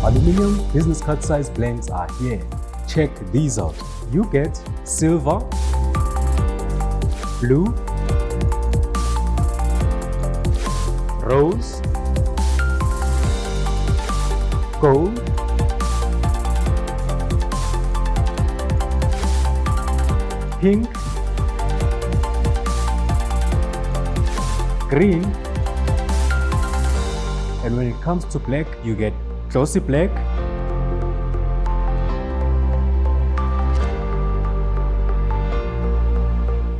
Aluminium business cut size blanks are here. Check these out. You get silver, blue, rose, gold, pink, green, and when it comes to black, you get glossy black,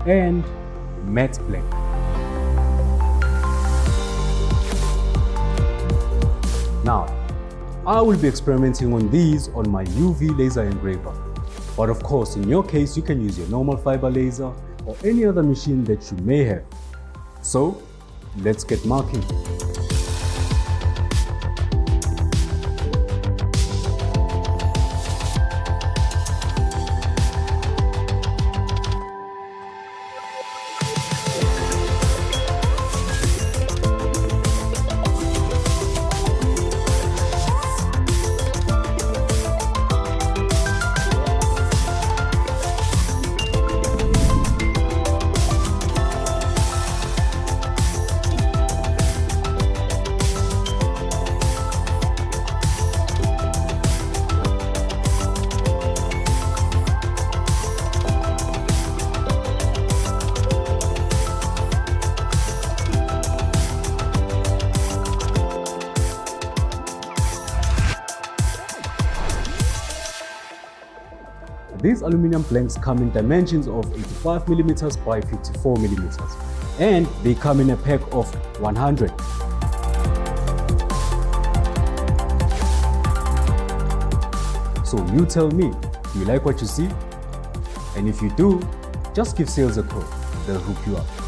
and matte black. Now, I will be experimenting on these on my UV laser engraver. But of course, in your case, you can use your normal fiber laser or any other machine that you may have. So, let's get marking. These aluminum blanks come in dimensions of 85mm by 54mm, and they come in a pack of 100. So you tell me, do you like what you see? And if you do, just give sales a call, they'll hook you up.